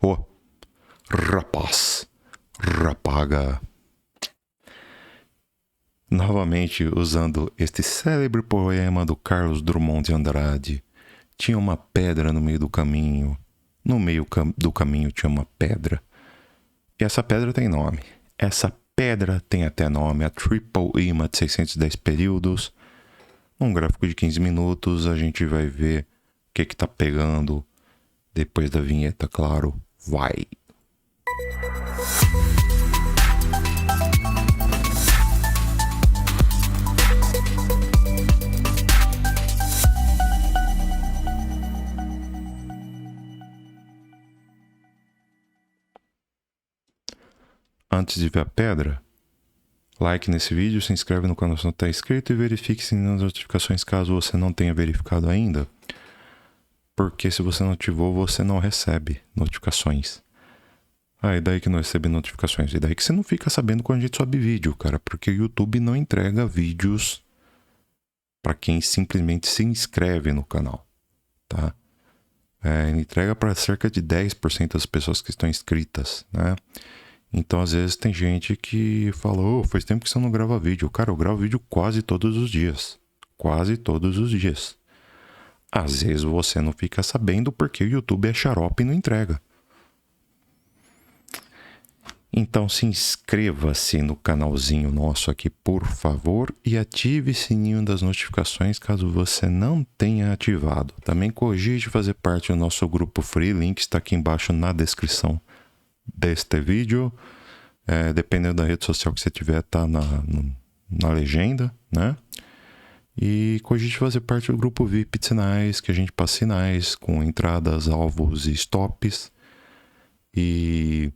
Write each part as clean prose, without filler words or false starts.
Ô, rapaz, rapaga. Novamente usando este célebre poema do Carlos Drummond de Andrade. Tinha uma pedra no meio do caminho. No meio do caminho tinha uma pedra. E essa pedra tem nome. Essa pedra tem até nome. A Triple Ima de 610 períodos. Num gráfico de 15 minutos a gente vai ver o que tá pegando. Depois da vinheta, claro. Vai! Antes de ver a pedra, like nesse vídeo, se inscreve no canal se não está inscrito e verifique se nas notificações caso você não tenha verificado ainda. Porque se você não ativou, você não recebe notificações. E daí que não recebe notificações. E daí que você não fica sabendo quando a gente sobe vídeo, cara. Porque o YouTube não entrega vídeos para quem simplesmente se inscreve no canal, tá? Ele entrega para cerca de 10% das pessoas que estão inscritas, né? Então, às vezes, tem gente que fala, faz tempo que você não grava vídeo. Cara, eu gravo vídeo quase todos os dias. Quase todos os dias. Às vezes você não fica sabendo porque o YouTube é xarope e não entrega. Então, se inscreva-se no canalzinho nosso aqui, por favor, e ative o sininho das notificações caso você não tenha ativado. Também cogite fazer parte do nosso grupo free, link está aqui embaixo na descrição deste vídeo. Dependendo da rede social que você tiver, tá na legenda, né? E cogite fazer parte do grupo VIP de sinais, que a gente passa sinais com entradas, alvos e stops. E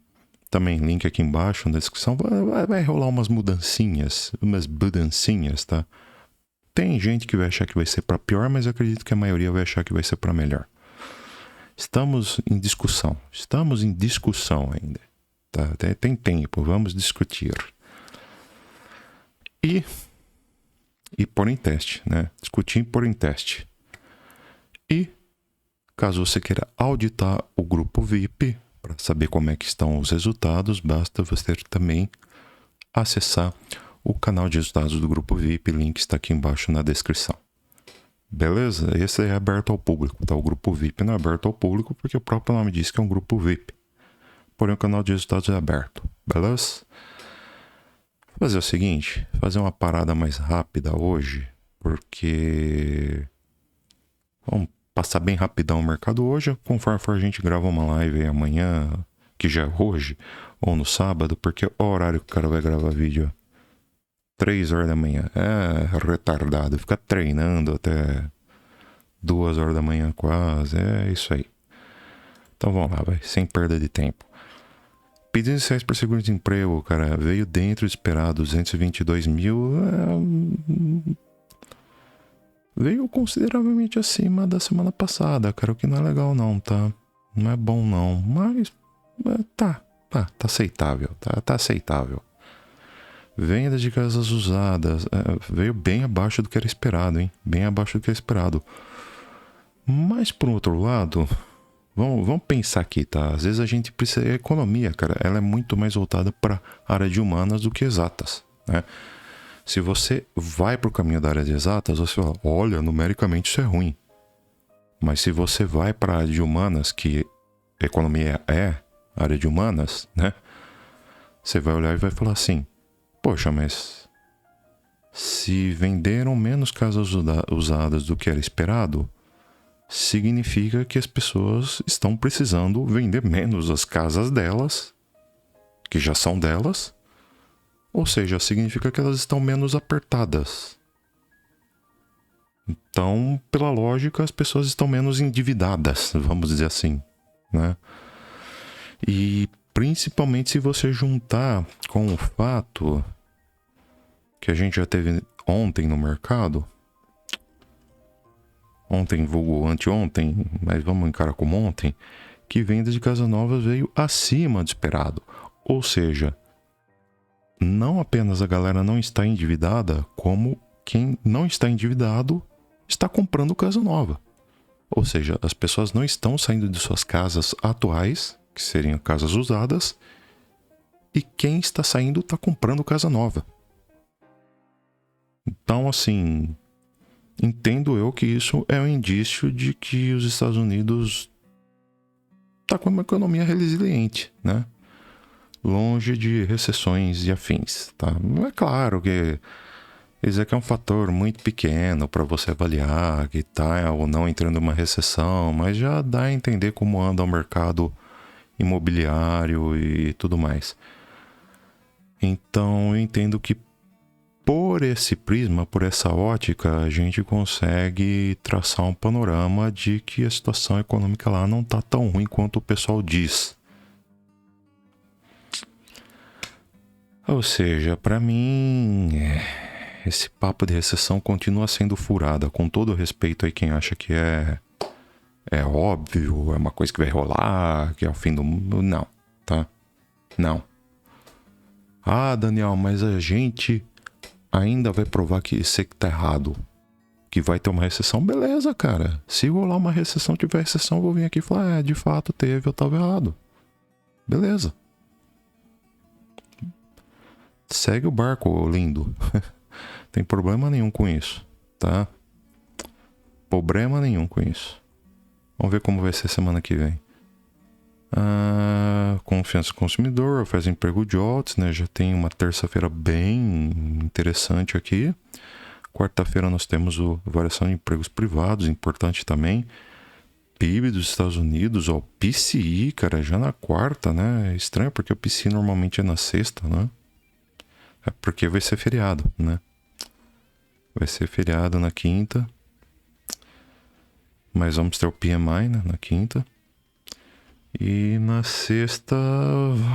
também link aqui embaixo na descrição. Vai rolar umas mudancinhas, tá? Tem gente que vai achar que vai ser para pior, mas eu acredito que a maioria vai achar que vai ser para melhor. Estamos em discussão ainda. Tá? Tem tempo, vamos discutir. E pôr em teste, né? Discutir e pôr em teste. E caso você queira auditar o grupo VIP, para saber como é que estão os resultados, basta você também acessar o canal de resultados do grupo VIP, link está aqui embaixo na descrição. Beleza? Esse é aberto ao público, tá? O grupo VIP não é aberto ao público porque o próprio nome diz que é um grupo VIP. Porém, o canal de resultados é aberto, beleza? Vou fazer o seguinte, fazer uma parada mais rápida hoje, porque vamos passar bem rapidão o mercado hoje, conforme for a gente grava uma live aí amanhã, que já é hoje, ou no sábado, porque é o horário que o cara vai gravar vídeo, 3 horas da manhã, retardado, fica treinando até 2 horas da manhã quase, é isso aí. Então vamos lá, vai, sem perda de tempo. Pedidos iniciais por seguro-desemprego, cara, veio dentro do esperado, 222 mil, veio consideravelmente acima da semana passada, cara, o que não é legal não, tá? Não é bom não, mas tá aceitável, tá aceitável. Vendas de casas usadas, veio bem abaixo do que era esperado, hein? Bem abaixo do que era esperado. Mas, por outro lado, vamos pensar aqui, tá? Às vezes a gente precisa... A economia, cara, ela é muito mais voltada para a área de humanas do que exatas, né? Se você vai para o caminho da área de exatas, você fala, olha, numericamente isso é ruim. Mas se você vai para a área de humanas, que a economia é área de humanas, né? Você vai olhar e vai falar assim, poxa, mas se venderam menos casas usadas do que era esperado, significa que as pessoas estão precisando vender menos as casas delas, que já são delas, ou seja, significa que elas estão menos apertadas. Então, pela lógica, as pessoas estão menos endividadas, vamos dizer assim, né? E principalmente se você juntar com o fato que a gente já teve ontem no mercado, ontem vulgo anteontem, mas vamos encarar como ontem, que venda de casas novas veio acima do esperado. Ou seja, não apenas a galera não está endividada, como quem não está endividado está comprando casa nova. Ou seja, as pessoas não estão saindo de suas casas atuais que seriam casas usadas, e quem está saindo está comprando casa nova. Então, assim, entendo eu que isso é um indício de que os Estados Unidos tá com uma economia resiliente, né? Longe de recessões e afins, tá? É claro que isso aqui é um fator muito pequeno para você avaliar que tá ou não entrando em uma recessão, mas já dá a entender como anda o mercado imobiliário e tudo mais. Então eu entendo que por esse prisma, por essa ótica, a gente consegue traçar um panorama de que a situação econômica lá não tá tão ruim quanto o pessoal diz. Ou seja, para mim, esse papo de recessão continua sendo furada, com todo respeito aí quem acha que é óbvio, é uma coisa que vai rolar, que é o fim do mundo. Não, tá? Não. Ah, Daniel, mas a gente ainda vai provar que você que tá errado, que vai ter uma recessão. Beleza, cara. Se rolar uma recessão, tiver recessão, eu vou vir aqui e falar, de fato teve, eu tava errado. Beleza. Segue o barco, lindo. Tem problema nenhum com isso, tá? Problema nenhum com isso. Vamos ver como vai ser semana que vem. Confiança do consumidor, oferta emprego JOLTS, né? Já tem uma terça-feira bem interessante aqui. Quarta-feira nós temos a variação de empregos privados, importante também. PIB dos Estados Unidos, ó, PCI, cara, já na quarta, né? É estranho porque o PCI normalmente é na sexta, né? É porque vai ser feriado, né? Vai ser feriado na quinta. Mas vamos ter o PMI, né, na quinta. E na sexta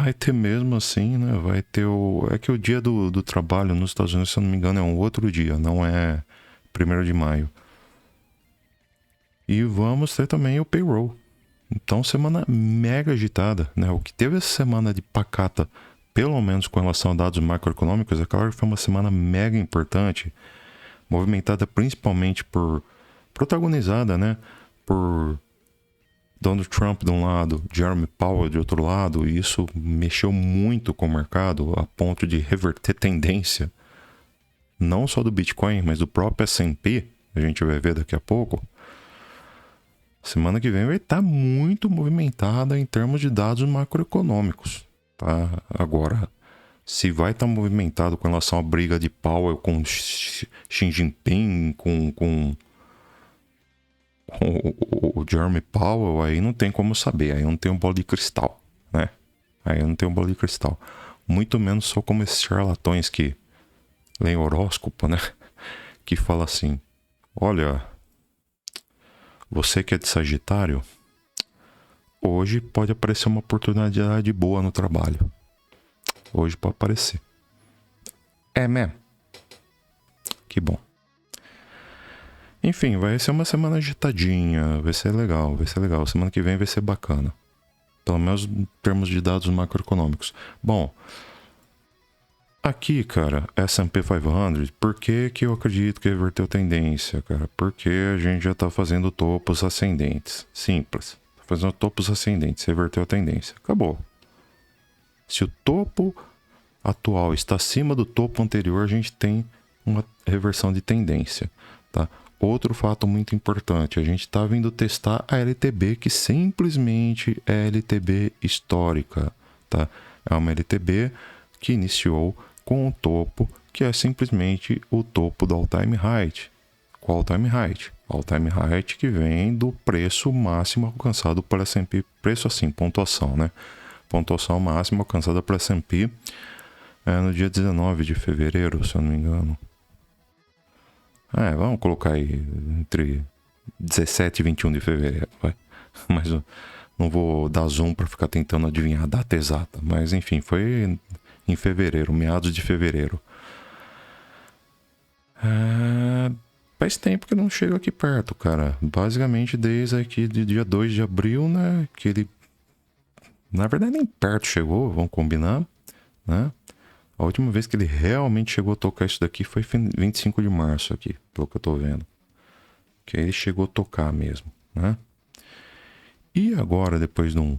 vai ter mesmo assim, né? Vai ter o... É que o dia do trabalho nos Estados Unidos, se eu não me engano, é um outro dia. Não é 1º de maio. E vamos ter também o payroll. Então, semana mega agitada, né? O que teve essa semana de pacata, pelo menos com relação a dados macroeconômicos, é claro que foi uma semana mega importante, movimentada principalmente protagonizada, né? Por Donald Trump de um lado, Jeremy Powell de outro lado, e isso mexeu muito com o mercado a ponto de reverter tendência, não só do Bitcoin, mas do próprio S&P, a gente vai ver daqui a pouco. Semana que vem vai estar muito movimentada em termos de dados macroeconômicos, tá? Agora, se vai estar movimentado com relação à briga de Powell com Xi Jinping, com o Jeremy Powell, aí não tem como saber, aí eu não tenho bola de cristal, né? Aí eu não tenho bola de cristal. Muito menos só como esses charlatões que leem horóscopo, né? Que fala assim, olha, você que é de Sagitário, hoje pode aparecer uma oportunidade boa no trabalho. Hoje pode aparecer. É mesmo? Que bom. Enfim, vai ser uma semana agitadinha, vai ser legal. Semana que vem vai ser bacana. Pelo menos em termos de dados macroeconômicos. Bom, aqui, cara, S&P 500, por que eu acredito que reverteu tendência, cara? Porque a gente já tá fazendo topos ascendentes. Simples. Tá fazendo topos ascendentes, reverteu a tendência. Acabou. Se o topo atual está acima do topo anterior, a gente tem uma reversão de tendência, tá? Outro fato muito importante, a gente está vindo testar a LTB, que simplesmente é LTB histórica, tá? É uma LTB que iniciou com um topo que é simplesmente o topo do all-time high. Qual all-time high? All-time high que vem do preço máximo alcançado pela S&P, preço assim, pontuação, né? Pontuação máxima alcançada pela S&P no dia 19 de fevereiro, se eu não me engano. Vamos colocar aí entre 17 e 21 de fevereiro, vai. Mas eu não vou dar zoom para ficar tentando adivinhar a data exata. Mas enfim, foi em fevereiro, meados de fevereiro. Faz tempo que não chega aqui perto, cara. Basicamente desde aqui de dia 2 de abril, né? Que ele, na verdade, nem perto chegou, vamos combinar, né? A última vez que ele realmente chegou a tocar isso daqui foi 25 de março aqui, pelo que eu tô vendo. Que aí ele chegou a tocar mesmo, né? E agora, depois de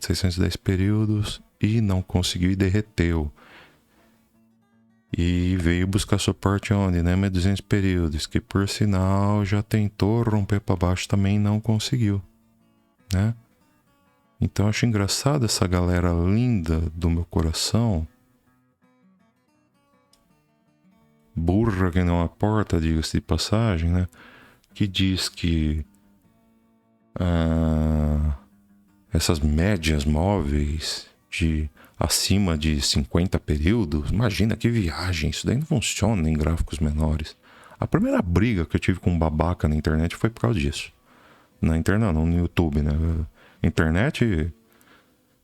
de 610 períodos e não conseguiu e derreteu. E veio buscar suporte onde? NEMA 200 períodos, que por sinal já tentou romper para baixo, também não conseguiu, né? Então eu acho engraçado essa galera linda do meu coração, burra que não aporta, diga-se de passagem, né? Que diz que essas médias móveis de acima de 50 períodos, imagina que viagem, isso daí não funciona em gráficos menores. A primeira briga que eu tive com um babaca na internet foi por causa disso. Na internet, não no YouTube, né? Internet,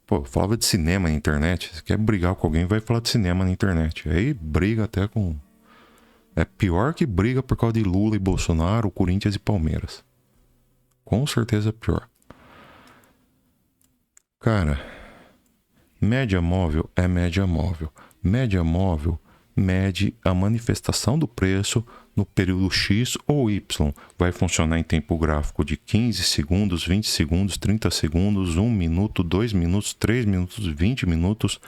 pô, eu falava de cinema na internet. Você quer brigar com alguém, vai falar de cinema na internet. Aí briga até com... É pior que briga por causa de Lula e Bolsonaro, Corinthians e Palmeiras. Com certeza é pior. Cara, média móvel é média móvel. Média móvel mede a manifestação do preço no período X ou Y. Vai funcionar em tempo gráfico de 15 segundos, 20 segundos, 30 segundos, 1 minuto, 2 minutos, 3 minutos, 20 minutos,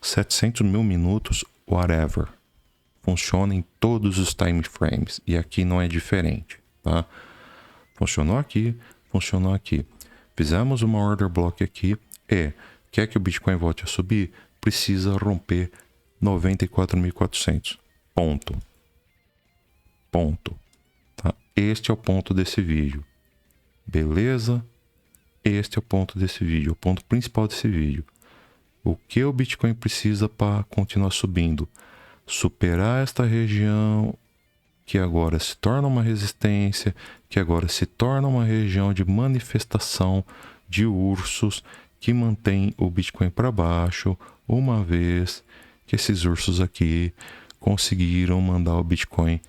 700 mil minutos, whatever. Funciona em todos os time frames e aqui não é diferente, tá? Funcionou aqui, funcionou aqui. Fizemos uma order block aqui e quer que o Bitcoin volte a subir? Precisa romper 94.400. Ponto. Ponto. Tá? Este é o ponto desse vídeo. Beleza? Este é o ponto desse vídeo, o ponto principal desse vídeo. O que o Bitcoin precisa para continuar subindo? Superar esta região que agora se torna uma resistência, que agora se torna uma região de manifestação de ursos que mantém o Bitcoin para baixo, uma vez que esses ursos aqui conseguiram mandar o Bitcoin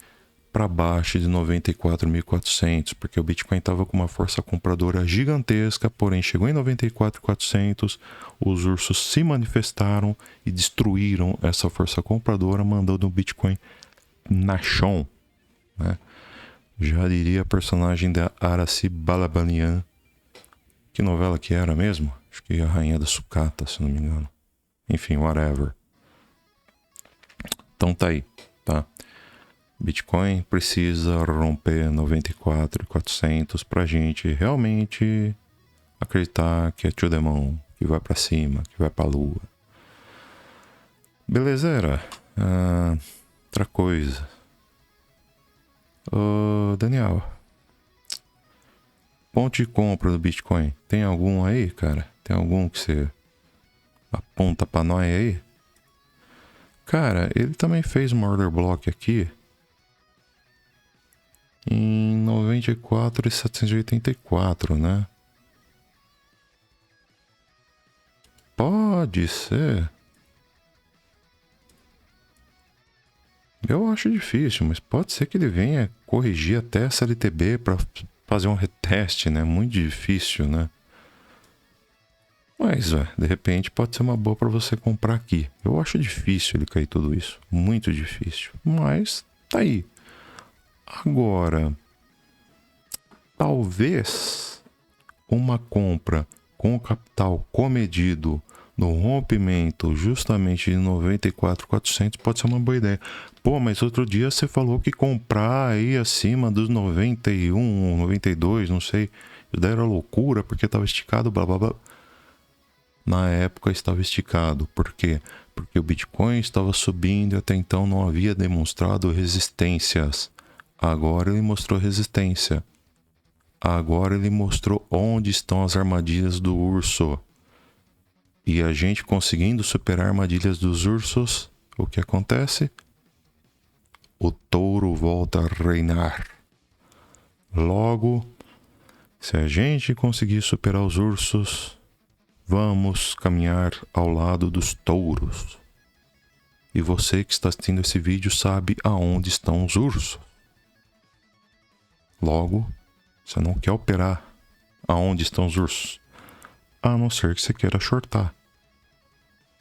para baixo de 94.400, porque o Bitcoin estava com uma força compradora gigantesca, porém chegou em 94.400, os ursos se manifestaram e destruíram essa força compradora, mandando o Bitcoin na chão, né? Já diria a personagem da Aracy Balabanian. Que novela que era mesmo? Acho que a Rainha da Sucata, se não me engano. Enfim, whatever. Então tá aí, tá? Bitcoin precisa romper 94.400 pra gente realmente acreditar que é to the moon, que vai pra cima, que vai pra lua. Beleza? Outra coisa. Ô, Daniel, ponto de compra do Bitcoin, tem algum aí, cara? Tem algum que você aponta pra nós aí? Cara, ele também fez uma order block aqui em 94.784, né? Pode ser. Eu acho difícil, mas pode ser que ele venha corrigir até essa LTB para fazer um reteste, né? Muito difícil, né? Mas, de repente, pode ser uma boa para você comprar aqui. Eu acho difícil ele cair tudo isso. Muito difícil. Mas, tá aí. Agora, talvez uma compra com o capital comedido no rompimento justamente de 94.400 pode ser uma boa ideia. Pô, mas outro dia você falou que comprar aí acima dos 91, 92, não sei. Isso daí era loucura porque estava esticado, blá blá blá. Na época estava esticado. Por quê? Porque o Bitcoin estava subindo e até então não havia demonstrado resistências. Agora ele mostrou resistência. Agora ele mostrou onde estão as armadilhas do urso. E a gente conseguindo superar armadilhas dos ursos, o que acontece? O touro volta a reinar. Logo, se a gente conseguir superar os ursos, vamos caminhar ao lado dos touros. E você que está assistindo esse vídeo sabe aonde estão os ursos. Logo, você não quer operar aonde estão os ursos, a não ser que você queira shortar.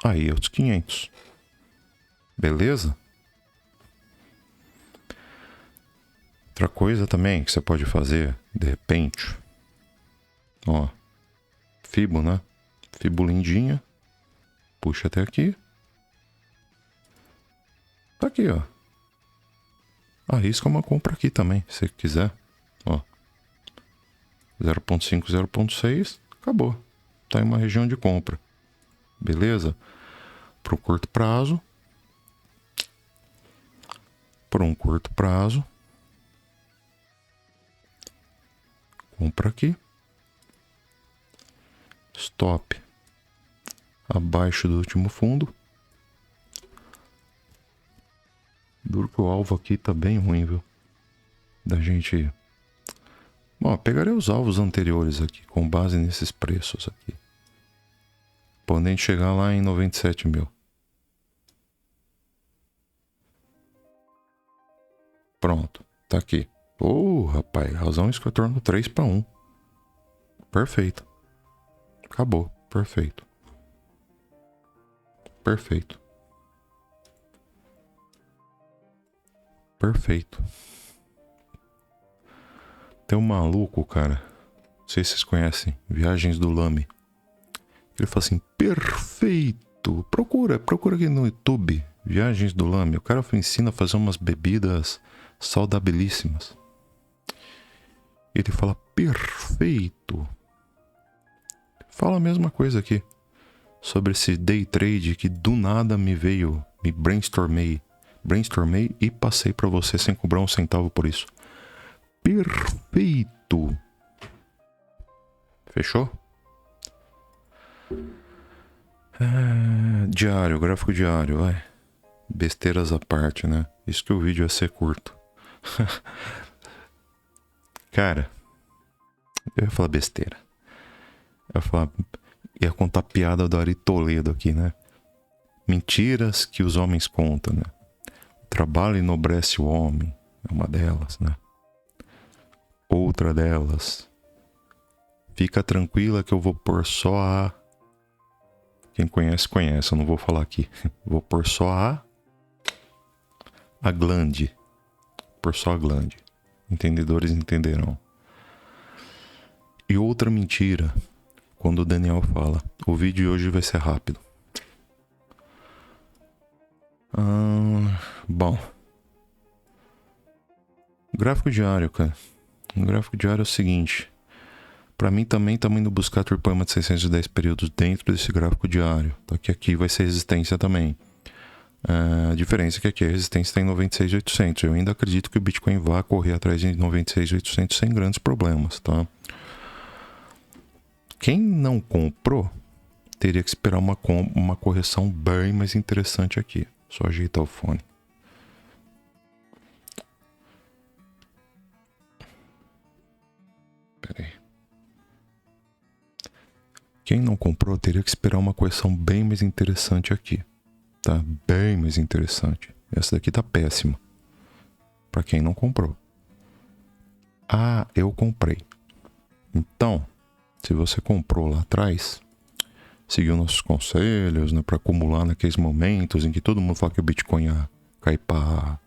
Aí é os 500. Beleza? Outra coisa também que você pode fazer, de repente, ó, Fibo, né? Fibo lindinha, puxa até aqui. Tá aqui, ó. Arrisca uma compra aqui também, se quiser. Ó, 0.5, 0.6, acabou. Tá em uma região de compra. Beleza? Para um curto prazo. Por um curto prazo. Compra aqui. Stop. Abaixo do último fundo. Duro que o alvo aqui tá bem ruim, viu? Da gente... Bom, pegarei os alvos anteriores aqui, com base nesses preços aqui. Podendo chegar lá em 97 mil. Pronto, tá aqui. Rapaz, razão isso que eu torno 3 para 1. Perfeito. Acabou, perfeito. Perfeito. Perfeito. Tem um maluco, cara. Não sei se vocês conhecem. Viagens do Lame. Ele fala assim, perfeito. Procura aqui no YouTube. Viagens do Lame. O cara ensina a fazer umas bebidas saudabilíssimas. Ele fala, perfeito. Fala a mesma coisa aqui. Sobre esse day trade que do nada me brainstormei e passei para você sem cobrar um centavo por isso. Perfeito. Fechou? Diário, gráfico diário, vai. Besteiras à parte, né? Isso que o vídeo ia ser curto. Cara, eu ia falar besteira. Ia contar piada do Ari Toledo aqui, né? Mentiras que os homens contam, né? O trabalho enobrece o homem, é uma delas, né? Outra delas, fica tranquila que eu vou pôr só a... Quem conhece, conhece, eu não vou falar aqui. Vou pôr só a glande. Por só a glande. Entendedores entenderão. E outra mentira, quando o Daniel fala, o vídeo de hoje vai ser rápido. Bom. Gráfico diário, cara. O gráfico diário é o seguinte. Pra mim também estamos indo buscar turpoema de 610 períodos dentro desse gráfico diário. Tá? Que aqui vai ser resistência também. A diferença é que aqui a resistência está em 96.800. Eu ainda acredito que o Bitcoin vá correr atrás de 96.800 sem grandes problemas, tá? Quem não comprou teria que esperar uma correção bem mais interessante aqui. Só ajeitar o fone. Pera aí. Quem não comprou teria que esperar uma correção bem mais interessante aqui. Tá? Bem mais interessante. Essa daqui tá péssima. Pra quem não comprou. Ah, eu comprei. Então, se você comprou lá atrás, seguiu nossos conselhos, né, para acumular naqueles momentos em que todo mundo fala que o Bitcoin ia cair para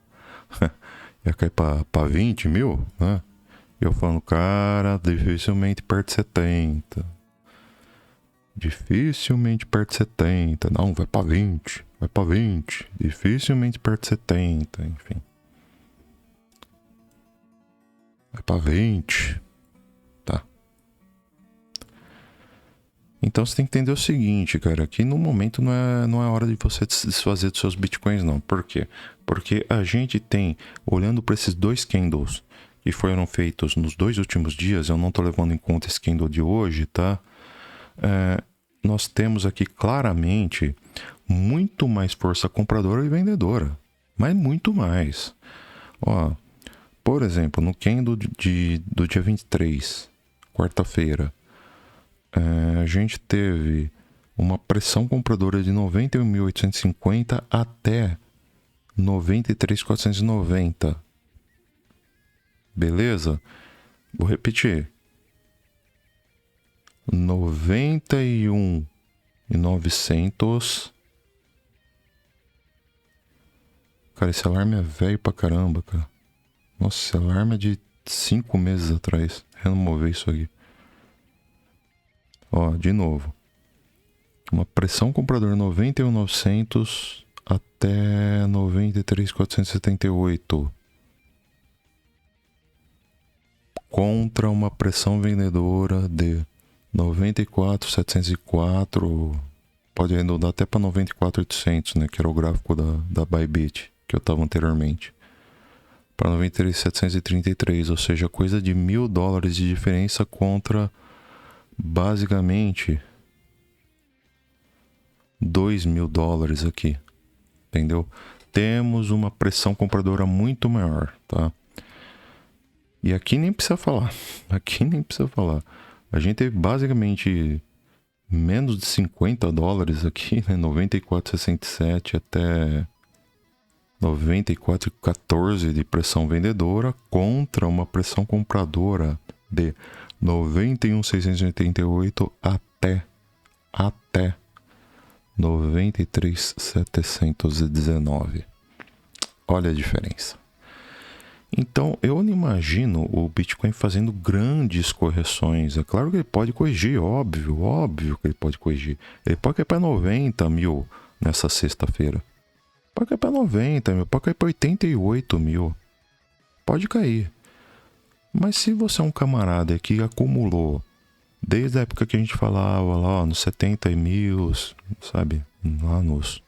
20 mil, né? E eu falando, cara, dificilmente perto de 70. Dificilmente perto de 70. Não, vai para 20. Vai para 20. Dificilmente perto de 70, enfim. Vai para 20. Tá. Então você tem que entender o seguinte, cara, que no momento não é hora de você se desfazer dos seus bitcoins, não. Por quê? Porque a gente tem, olhando para esses dois candles que foram feitos nos 2 últimos dias, eu não tô levando em conta esse candle de hoje, tá? Nós temos aqui claramente muito mais força compradora e vendedora. Mas muito mais. Ó, por exemplo, no candle do dia 23, quarta-feira, a gente teve uma pressão compradora de 91.850 até 93.490. Beleza? Vou repetir. 91.900. Cara, esse alarme é velho pra caramba, cara. Nossa, esse alarme é de 5 meses atrás. Remover isso aqui. Ó, de novo. Uma pressão compradora 91.900 até 93.478. Contra uma pressão vendedora de 94.704. Pode arredondar até para 94.800, né? Que era o gráfico da Bybit que eu estava anteriormente. Para 93.733, ou seja, coisa de $1.000 de diferença contra basicamente $2.000 aqui, entendeu? Temos uma pressão compradora muito maior, tá? E aqui nem precisa falar, a gente teve basicamente menos de $50 aqui, né? 94,67 até 94,14 de pressão vendedora contra uma pressão compradora de 91.688 até 93.719. Olha a diferença. Então, eu não imagino o Bitcoin fazendo grandes correções. É claro que ele pode corrigir, óbvio que ele pode corrigir. Ele pode cair para 90 mil nessa sexta-feira. Pode cair para 90 mil, pode cair para 88 mil. Pode cair. Mas se você é um camarada que acumulou, desde a época que a gente falava lá, nos 70 mil, sabe? Lá nos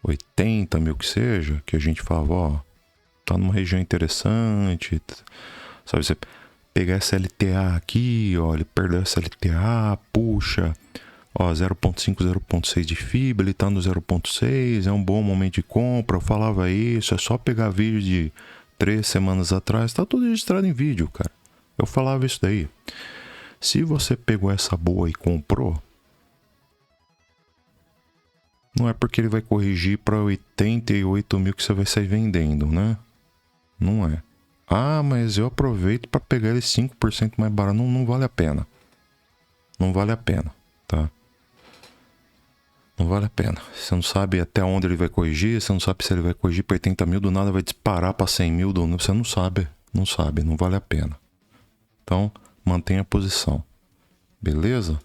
80 mil que seja, que a gente falava, ó, tá numa região interessante, sabe? Você pegar essa LTA aqui, ó, ele perdeu essa LTA, puxa, ó, 0.5, 0.6 de fibra, ele tá no 0.6, é um bom momento de compra, eu falava isso, é só pegar vídeo de 3 semanas atrás, tá tudo registrado em vídeo, cara. Eu falava isso daí. Se você pegou essa boa e comprou, não é porque ele vai corrigir para 88 mil que você vai sair vendendo, né? Não é. Ah, mas eu aproveito para pegar ele 5% mais barato. Não, não vale a pena. Não vale a pena, tá? Não vale a pena. Você não sabe até onde ele vai corrigir, você não sabe se ele vai corrigir para 80 mil, do nada vai disparar para 100 mil, você não sabe, não vale a pena. Então, mantenha a posição. Beleza?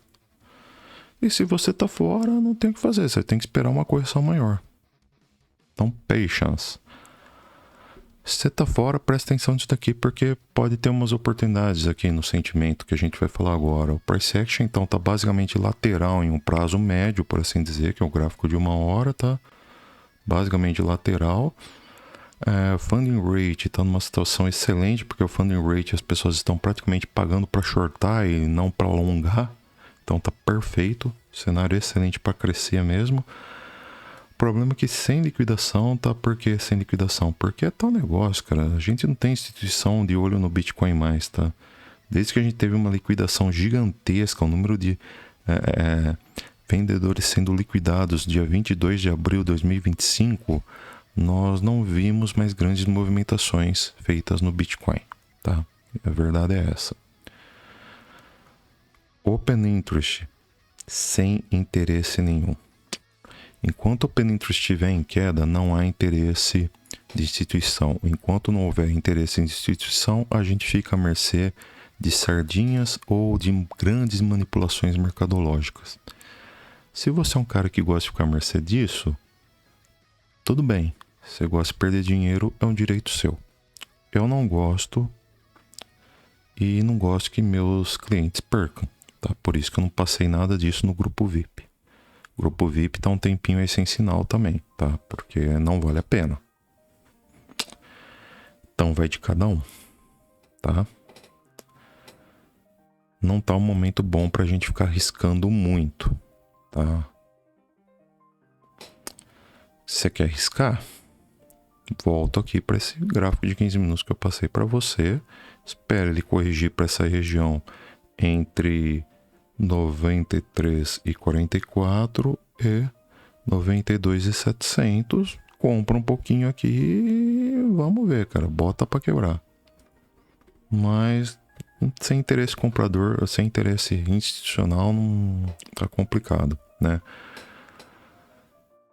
E se você tá fora, não tem o que fazer, você tem que esperar uma correção maior. Então, patience. Se você tá fora, presta atenção nisso daqui, porque pode ter umas oportunidades aqui no sentimento que a gente vai falar agora. O price action, então, tá basicamente lateral em um prazo médio, por assim dizer, que é o gráfico de 1 hora, tá? Basicamente lateral. Funding rate está numa situação excelente, porque o funding rate as pessoas estão praticamente pagando para shortar e não para alongar. Então tá perfeito, cenário excelente para crescer mesmo. O problema é que sem liquidação, tá? Por que sem liquidação? Porque é tal negócio, cara. A gente não tem instituição de olho no Bitcoin mais, tá? Desde que a gente teve uma liquidação gigantesca, o número de vendedores sendo liquidados dia 22 de abril de 2025, nós não vimos mais grandes movimentações feitas no Bitcoin, tá? A verdade é essa. Open Interest, sem interesse nenhum. Enquanto o Open Interest estiver em queda, não há interesse de instituição. Enquanto não houver interesse em instituição, a gente fica à mercê de sardinhas ou de grandes manipulações mercadológicas. Se você é um cara que gosta de ficar à mercê disso, tudo bem. Se você gosta de perder dinheiro, é um direito seu. Eu não gosto e não gosto que meus clientes percam, tá? Por isso que eu não passei nada disso no grupo VIP. O grupo VIP tá um tempinho aí sem sinal também, tá? Porque não vale a pena. Então vai de cada um, tá? Não tá um momento bom pra gente ficar arriscando muito, tá? Se você quer arriscar, volto aqui para esse gráfico de 15 minutos que eu passei para você. Espere ele corrigir para essa região entre 93 e 44 e 92 e 700. Compra um pouquinho aqui e vamos ver, cara. Bota para quebrar. Mas sem interesse comprador, sem interesse institucional, não tá complicado, né?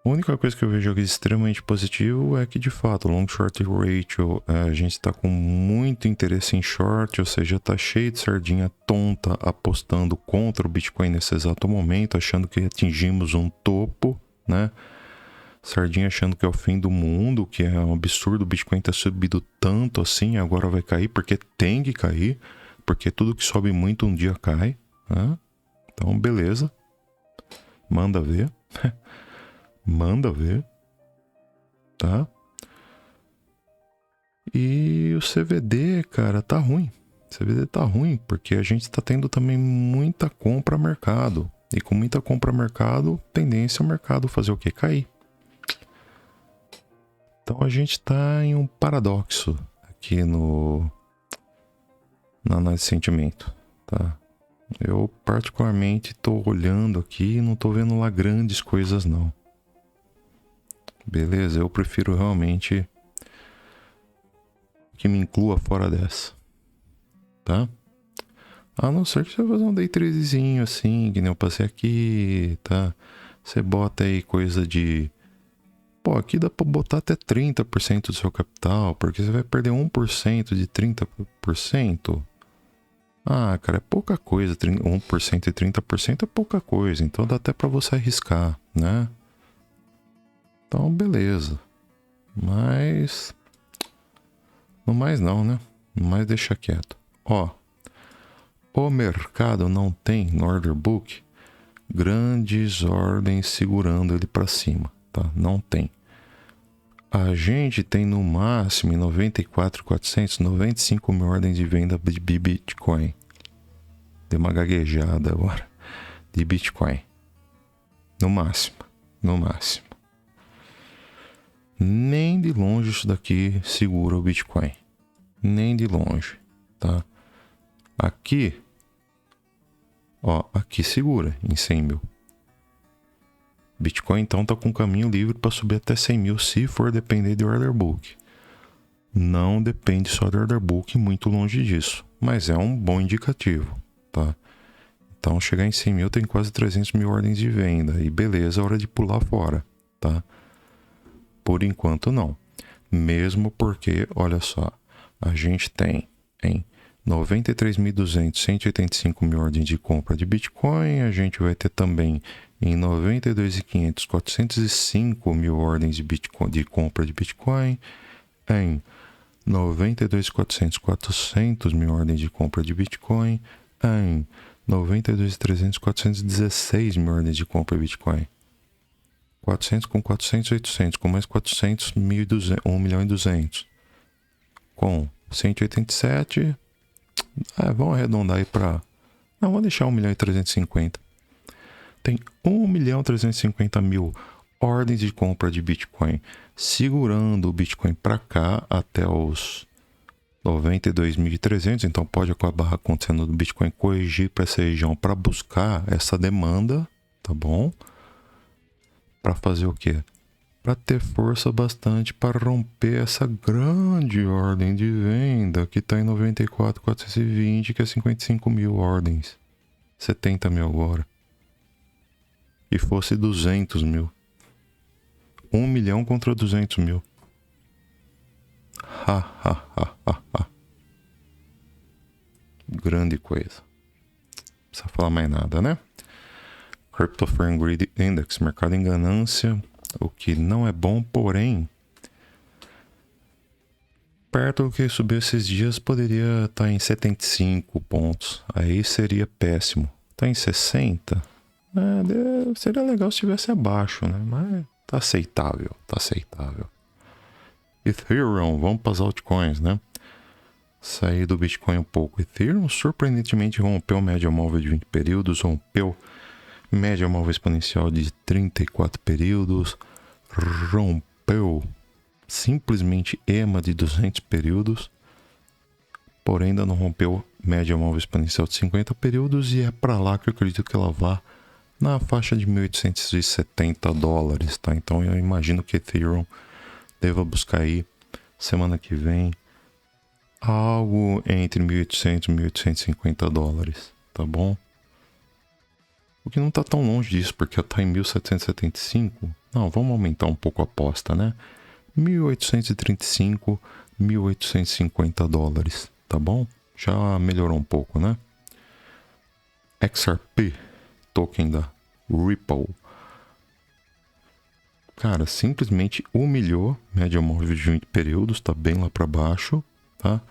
A única coisa que eu vejo aqui extremamente positivo é que, de fato, long short ratio, a gente está com muito interesse em short, ou seja, está cheio de sardinha tonta apostando contra o Bitcoin nesse exato momento, achando que atingimos um topo, né? Sardinha achando que é o fim do mundo, que é um absurdo o Bitcoin ter subido tanto assim, agora vai cair, porque tem que cair, porque tudo que sobe muito um dia cai, né? Então, beleza. Manda ver. Manda ver, tá? E o CVD, cara, tá ruim. O CVD tá ruim porque a gente tá tendo também muita compra a mercado. E com muita compra a mercado, tendência ao mercado fazer o quê? Cair. Então a gente tá em um paradoxo aqui na análise de sentimento, tá? Eu particularmente tô olhando aqui e não tô vendo lá grandes coisas não. Beleza, eu prefiro realmente que me inclua fora dessa, tá? A não ser que você vai fazer um day tradezinho assim, que nem eu passei aqui, tá? Você bota aí coisa de Pô, aqui dá para botar até 30% do seu capital, porque você vai perder 1% de 30%. Ah, cara, é pouca coisa. 1% e 30% é pouca coisa. Então dá até para você arriscar, né? Então, beleza. Mas... no mais não, né? No mais deixa quieto. Ó, o mercado não tem no order book grandes ordens segurando ele para cima, tá? Não tem. A gente tem no máximo em 94.400, 95 mil ordens de venda de Bitcoin. Deu uma gaguejada agora. De Bitcoin. No máximo. No máximo. Nem de longe isso daqui segura o Bitcoin. Nem de longe, tá? Aqui, ó, aqui segura em 100 mil. Bitcoin então tá com caminho livre para subir até 100 mil se for depender de order book. Não depende só do order book, muito longe disso, mas é um bom indicativo, tá? Então chegar em 100 mil tem quase 300 mil ordens de venda e beleza, é hora de pular fora, tá? Por enquanto não, mesmo porque, olha só, a gente tem em 93.200, 185 mil ordens de compra de Bitcoin, a gente vai ter também em 92.500, 405 mil ordens de Bitcoin, de compra de Bitcoin, em 92.400, 400 mil ordens de compra de Bitcoin, em 92.300, 416 mil ordens de compra de Bitcoin. 400 com 400, 800, com mais 400, 1 milhão e 200. Com 187, vamos arredondar aí para... não, vou deixar 1 milhão e 350. Tem 1 milhão e 350 mil ordens de compra de Bitcoin, segurando o Bitcoin para cá até os 92.300. Então pode acabar acontecendo do Bitcoin corrigir para essa região para buscar essa demanda, tá bom? Para fazer o quê? Para ter força bastante para romper essa grande ordem de venda que está em 94.420, que é 55 mil ordens. 70 mil agora. E fosse 200 mil. 1 milhão contra 200 mil. Grande coisa. Não precisa falar mais nada, né? Crypto Firm Greed Index, mercado em ganância, o que não é bom, porém, perto do que subiu esses dias, poderia estar em 75 pontos. Aí seria péssimo. Tá em 60? Seria legal se estivesse abaixo, né? Mas tá aceitável, tá aceitável. Ethereum, vamos para as altcoins, né? Sair do Bitcoin um pouco. Ethereum surpreendentemente rompeu média móvel de 20 períodos, rompeu média móvel exponencial de 34 períodos, rompeu simplesmente EMA de 200 períodos, porém ainda não rompeu média móvel exponencial de 50 períodos, e é para lá que eu acredito que ela vá, na faixa de 1.870 dólares, tá? Então eu imagino que Ethereum deva buscar aí, semana que vem, algo entre 1.800 e 1.850 dólares, tá bom? O que não tá tão longe disso, porque tá em 1.775. Não, vamos aumentar um pouco a aposta, né? 1.835, 1.850 dólares, tá bom? Já melhorou um pouco, né? XRP, token da Ripple. Cara, simplesmente humilhou média móvel de 20 períodos, tá bem lá para baixo, tá?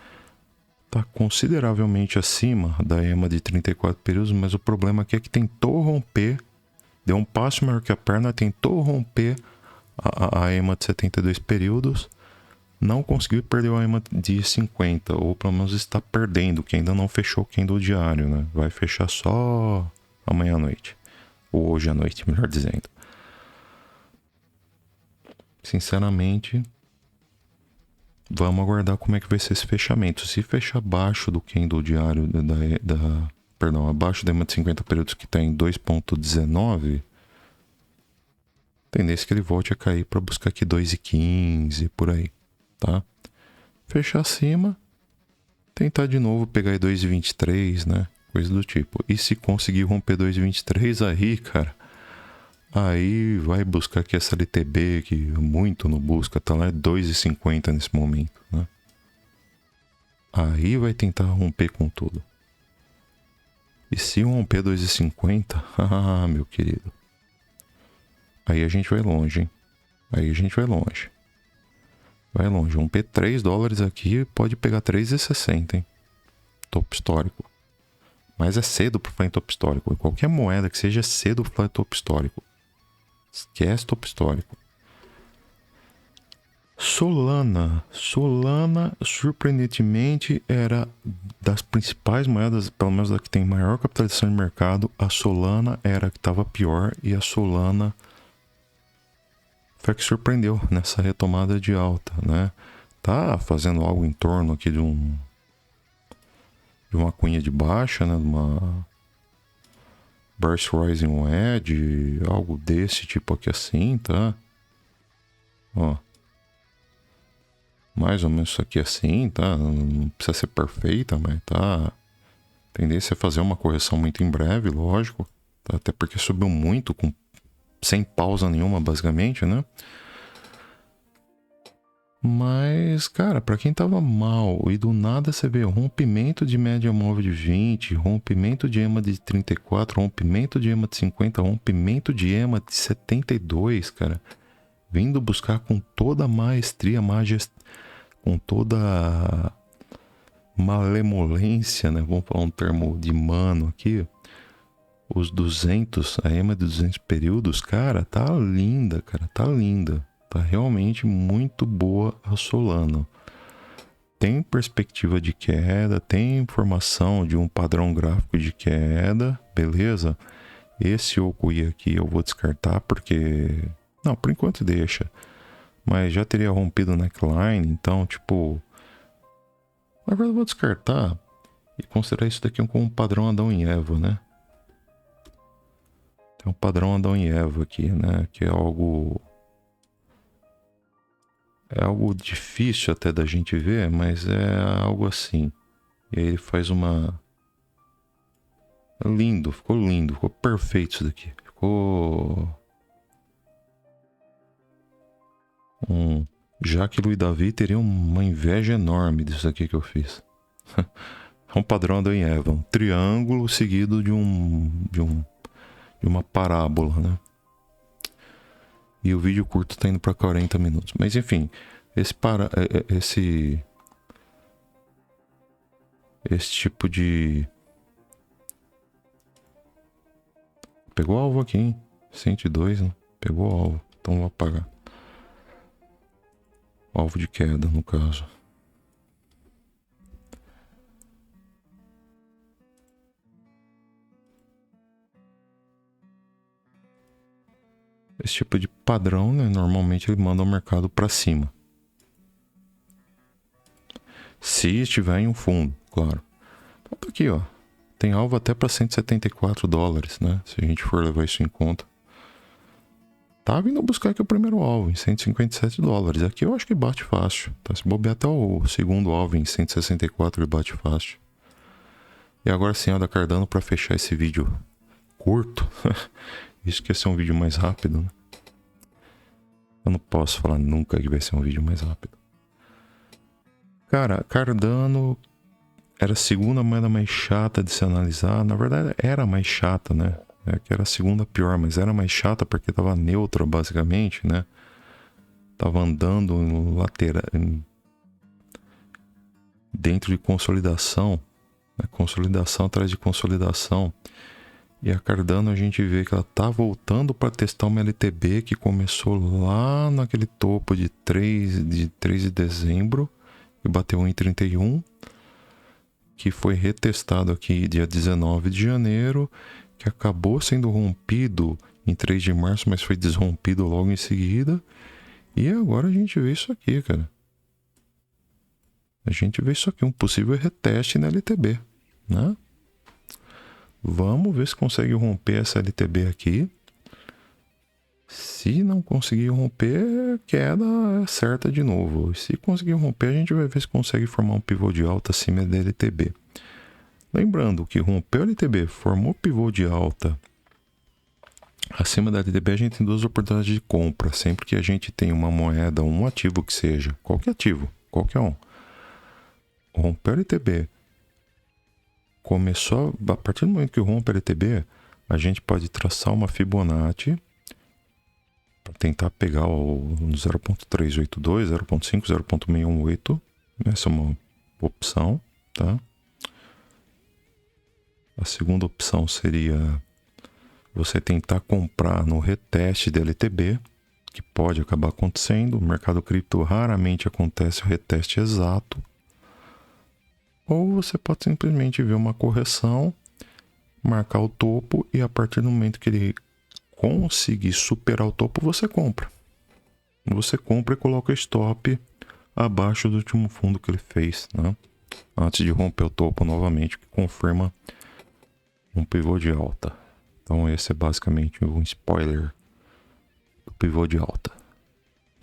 Tá consideravelmente acima da EMA de 34 períodos, mas o problema aqui é que tentou romper, deu um passo maior que a perna, tentou romper a EMA de 72 períodos, não conseguiu, perdeu a EMA de 50, ou pelo menos está perdendo, que ainda não fechou o candle diário, né? Vai fechar só amanhã à noite, ou hoje à noite, melhor dizendo. Sinceramente, vamos aguardar como é que vai ser esse fechamento. Se fechar abaixo do candle diário abaixo da EMA de 50 períodos, que está em 2.19, tendência que ele volte a cair para buscar aqui 2,15 por aí, tá? Fechar acima, tentar de novo pegar aí 2,23, né? Coisa do tipo. E se conseguir romper 2,23 aí, cara, Aí vai buscar aqui essa LTB, que muito não busca, tá lá 2,50 nesse momento, né? Aí vai tentar romper com tudo. E se romper 2,50, ah, meu querido, aí a gente vai longe, hein? Aí a gente vai longe. Vai longe. Romper 3 dólares aqui pode pegar 3,60, hein? Topo histórico. Mas é cedo para falar em topo histórico. Qualquer moeda que seja cedo para falar em topo histórico. Esquece topo histórico. Solana, surpreendentemente, era das principais moedas, pelo menos da que tem maior capitalização de mercado. A Solana era a que estava pior e a Solana foi a que surpreendeu nessa retomada de alta, né? Tá fazendo algo em torno aqui de uma cunha de baixa, né? De uma Burst Rising Wedge, algo desse tipo aqui assim, tá? Ó. Mais ou menos isso aqui assim, tá? Não precisa ser perfeita, mas tá. A tendência é fazer uma correção muito em breve, lógico. Tá? Até porque subiu muito, sem pausa nenhuma, basicamente, né? Mas, cara, para quem tava mal e do nada você vê rompimento de média móvel de 20, rompimento de EMA de 34, rompimento de EMA de 50, rompimento de EMA de 72, cara. Vindo buscar com toda a maestria, com toda a malemolência, né? Vamos falar um termo de mano aqui. Os 200, a EMA de 200 períodos, cara, tá linda, cara, tá linda. Tá realmente muito boa a Solana. Tem perspectiva de queda, tem informação de um padrão gráfico de queda, beleza? Esse Okui aqui eu vou descartar porque... Não, por enquanto deixa. Mas já teria rompido o neckline, então, tipo... Na verdade eu vou descartar e considerar isso daqui como um padrão Adão e Eva, né? Tem um padrão Adão e Eva aqui, né? Que é algo... É algo difícil até da gente ver, mas é algo assim. E aí ele faz uma... Lindo, ficou perfeito isso daqui. Ficou... Jaque Luiz Davi teria uma inveja enorme disso aqui que eu fiz. É um padrão Adão e Eva. Um triângulo seguido de uma parábola, né? E o vídeo curto tá indo para 40 minutos. Mas enfim, esse tipo de... Pegou alvo aqui, hein? 102, né? Pegou alvo. Então vou apagar. Alvo de queda, no caso. Esse tipo de padrão, né? Normalmente ele manda o mercado para cima. Se estiver em um fundo, claro. Então tá aqui, ó. Tem alvo até para 174 dólares, né? Se a gente for levar isso em conta. Tá vindo buscar aqui o primeiro alvo em 157 dólares. Aqui eu acho que bate fácil. Tá? Se bobear até o segundo alvo em 164, ele bate fácil. E agora sim, ó, da Cardano para fechar esse vídeo curto. Isso que ia ser um vídeo mais rápido, né? Eu não posso falar nunca que vai ser um vídeo mais rápido. Cara, Cardano era a segunda moeda mais chata de se analisar. Na verdade, era mais chata, né? É que era a segunda pior, mas era mais chata porque tava neutra, basicamente, né? Tava andando em lateral, dentro de consolidação, né? Consolidação atrás de consolidação. E a Cardano a gente vê que ela tá voltando para testar uma LTB que começou lá naquele topo de 3 de dezembro, que bateu em 31, que foi retestado aqui dia 19 de janeiro, que acabou sendo rompido em 3 de março, mas foi desrompido logo em seguida. E agora a gente vê isso aqui, cara. A gente vê isso aqui, um possível reteste na LTB, né? Vamos ver se consegue romper essa LTB aqui. Se não conseguir romper, queda certa de novo. Se conseguir romper, a gente vai ver se consegue formar um pivô de alta acima da LTB. Lembrando que rompeu a LTB, formou pivô de alta Acima da LTB a gente tem duas oportunidades de compra. Sempre que a gente tem uma moeda, um ativo que seja, qualquer ativo, qualquer um, rompeu a LTB, começou, a partir do momento que rompe a LTB, a gente pode traçar uma Fibonacci para tentar pegar o 0.382, 0.5, 0.618. Essa é uma opção, tá? A segunda opção seria você tentar comprar no reteste da LTB, que pode acabar acontecendo. O mercado cripto raramente acontece o reteste exato. Ou você pode simplesmente ver uma correção, marcar o topo e a partir do momento que ele conseguir superar o topo, você compra. Você compra e coloca stop abaixo do último fundo que ele fez, né? Antes de romper o topo novamente, que confirma um pivô de alta. Então esse é basicamente um spoiler do pivô de alta.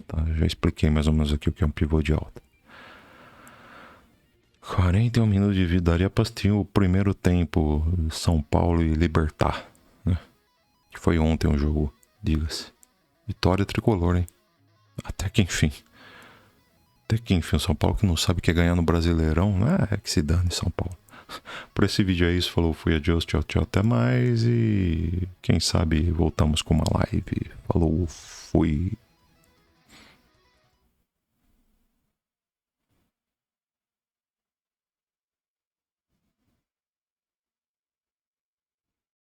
Tá? Já expliquei mais ou menos aqui o que é um pivô de alta. 41 minutos de vida. Daria pra assistir o primeiro tempo São Paulo e Libertad, né? Que foi ontem o jogo, diga-se. Vitória tricolor, hein? Até que enfim. O São Paulo que não sabe o que é ganhar no Brasileirão, né? É que se dane São Paulo. Por esse vídeo é isso, falou, fui, adiós, tchau, tchau, até mais e quem sabe voltamos com uma live. Falou, fui.